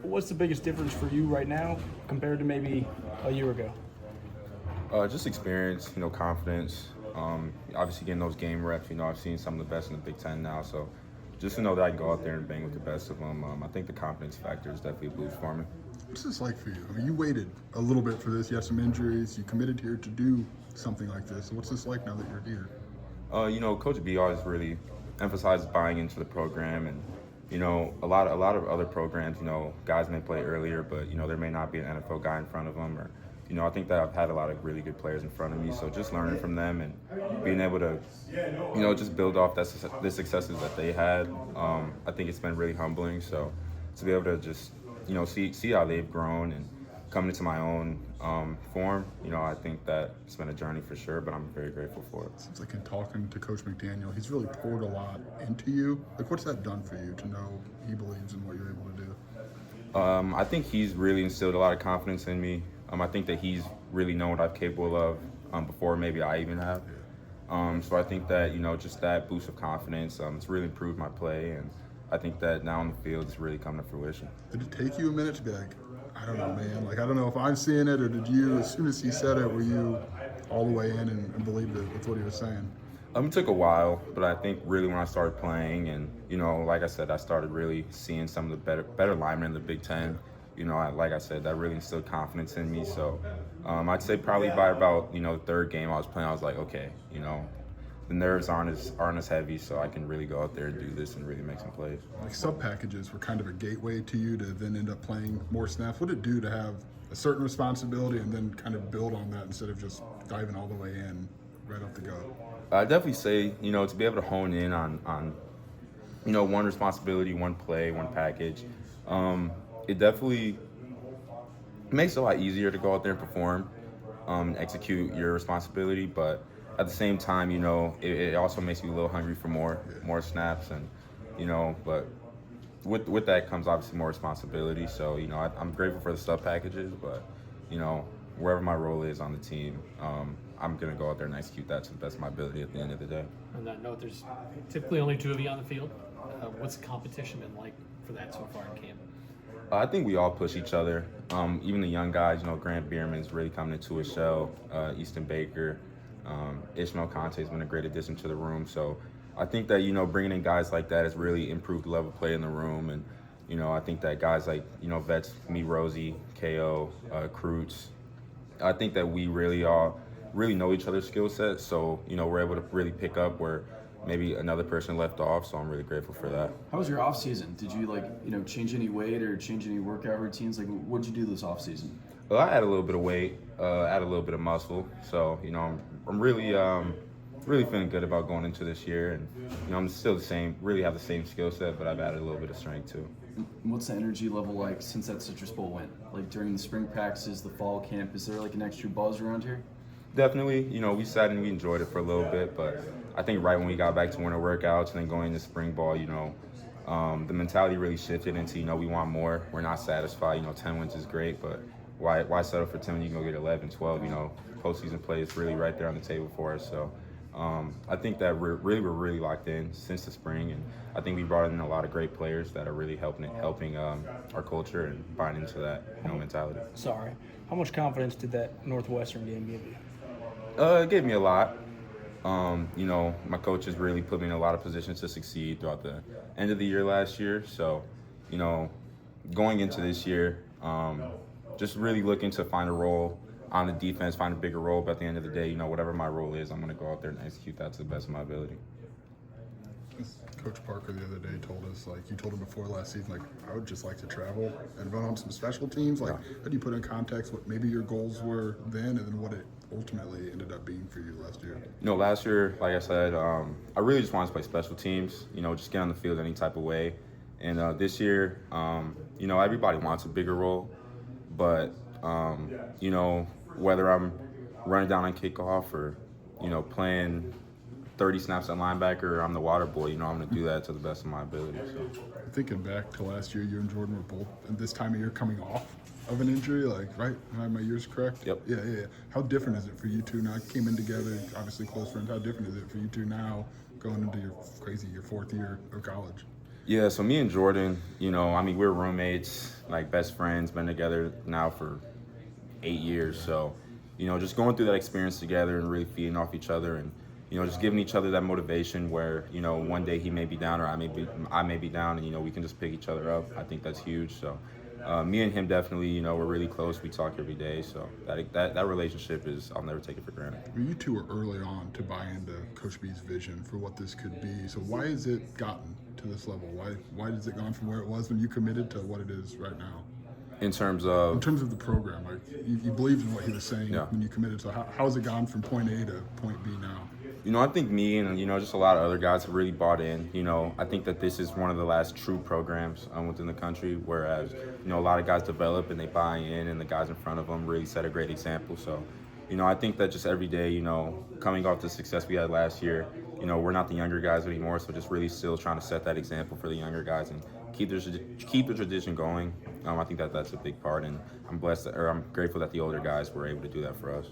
What's the biggest difference for you right now compared to maybe a year ago? Just experience, confidence. Obviously, getting those game reps. I've seen some of the best in the Big Ten now, so just to know that I can go out there and bang with the best of them, I think the confidence factor is definitely a boost for me. What's this like for you? I mean, you waited a little bit for this. You had some injuries. You committed here to do something like this. So what's this like now that you're here? Coach B always really emphasizes buying into the program, and a lot of other programs, guys may play earlier, but there may not be an NFL guy in front of them, or I think that I've had a lot of really good players in front of me, so just learning from them and being able to, just build off the successes that they had. I think it's been really humbling. So to be able to just, see how they've grown and come into my own form, I think that it's been a journey for sure, but I'm very grateful for it. Seems like in talking to Coach McDaniel, he's really poured a lot into you. Like, what's that done for you to know he believes in what you're able to do? I think he's really instilled a lot of confidence in me. I think that he's really known what I'm capable of before maybe I even have. So I think that, just that boost of confidence, it's really improved my play, and I think that now on the field it's really come to fruition. Did it take you a minute to be like, I don't know, man, like, I don't know if I'm seeing it, or did you, as soon as he said it, were you all the way in and believed it with what he was saying? It took a while, but I think really when I started playing and, like I said, I started really seeing some of the better linemen in the Big Ten. Like I said, that really instilled confidence in me. So I'd say probably by about, the third game I was playing, I was like, okay, the nerves aren't as heavy, so I can really go out there and do this and really make some plays. Like, sub packages were kind of a gateway to you to then end up playing more snaps. What did it do to have a certain responsibility and then kind of build on that instead of just diving all the way in right off the go? I'd definitely say, to be able to hone in on one responsibility, one play, one package, it definitely makes it a lot easier to go out there and perform, execute your responsibility. But at the same time, it also makes you a little hungry for more snaps, and but with that comes obviously more responsibility. So I'm grateful for the sub packages, but wherever my role is on the team, I'm going to go out there and execute that to the best of my ability at the end of the day. On that note, there's typically only two of you on the field. What's the competition been like for that so far in camp? I think we all push each other. Even the young guys, Grant Bierman's really coming into his shell. Easton Baker, Ishmael Conte's been a great addition to the room. So I think that, bringing in guys like that has really improved the level of play in the room. And, I think that guys like, vets, me, Rosie, KO, Krutz, I think that we really know each other's skill sets. So, we're able to really pick up where maybe another person left off, so I'm really grateful for that. How was your off season? Did you change any weight or change any workout routines? Like, what'd you do this off season? Well, I had a little bit of weight, add a little bit of muscle, so I'm really feeling good about going into this year, and I'm still the same, really have the same skill set, but I've added a little bit of strength too. What's the energy level like since that Citrus Bowl went? Like during the spring practices, the fall camp, is there like an extra buzz around here? Definitely, we sat and we enjoyed it for a little bit, but I think right when we got back to winter workouts and then going into spring ball, the mentality really shifted into, we want more. We're not satisfied. 10 wins is great, but why settle for 10 when you can go get 11, 12? Postseason play is really right there on the table for us. So I think that we're really locked in since the spring, and I think we brought in a lot of great players that are really helping our culture and buying into that mentality. Sorry. How much confidence did that Northwestern game give you? It gave me a lot. My coaches really put me in a lot of positions to succeed throughout the end of the year last year. So, going into this year, just really looking to find a role on the defense, find a bigger role. But at the end of the day, whatever my role is, I'm going to go out there and execute that to the best of my ability. Coach Parker the other day told us, like, you told him before last season, like, I would just like to travel and run on some special teams. Like, how do you put in context what maybe your goals were then and then what it ultimately ended up being for you last year? Last year, like I said, I really just wanted to play special teams, just get on the field any type of way. And this year, everybody wants a bigger role, but, whether I'm running down on kickoff or, playing 30 snaps at linebacker, or I'm the water boy, I'm going to do that to the best of my ability. So. Thinking back to last year, you and Jordan were both at this time of year coming off of an injury, like, right? Am I my years correct? Yep. Yeah. How different is it for you two now? Came in together, obviously close friends. How different is it for you two now going into your fourth year of college? Yeah, so me and Jordan, I mean, we're roommates, like best friends, been together now for 8 years. So, just going through that experience together and really feeding off each other and, just giving each other that motivation where, one day he may be down or I may be down and, we can just pick each other up. I think that's huge. So, me and him definitely, we're really close. We talk every day. So that relationship I'll never take it for granted. Well, you two were early on to buy into Coach B's vision for what this could be. So why has it gotten to this level? Why has it gone from where it was when you committed to what it is right now? In terms In of, terms of the program, like you believed in what he was saying Yeah. when you committed. So how has it gone from point A to point B now? I think me and, just a lot of other guys have really bought in. I think that this is one of the last true programs within the country, whereas, a lot of guys develop and they buy in and the guys in front of them really set a great example. So, I think that just every day, coming off the success we had last year, we're not the younger guys anymore. So just really still trying to set that example for the younger guys and keep the tradition going. I think that that's a big part. And I'm grateful that the older guys were able to do that for us.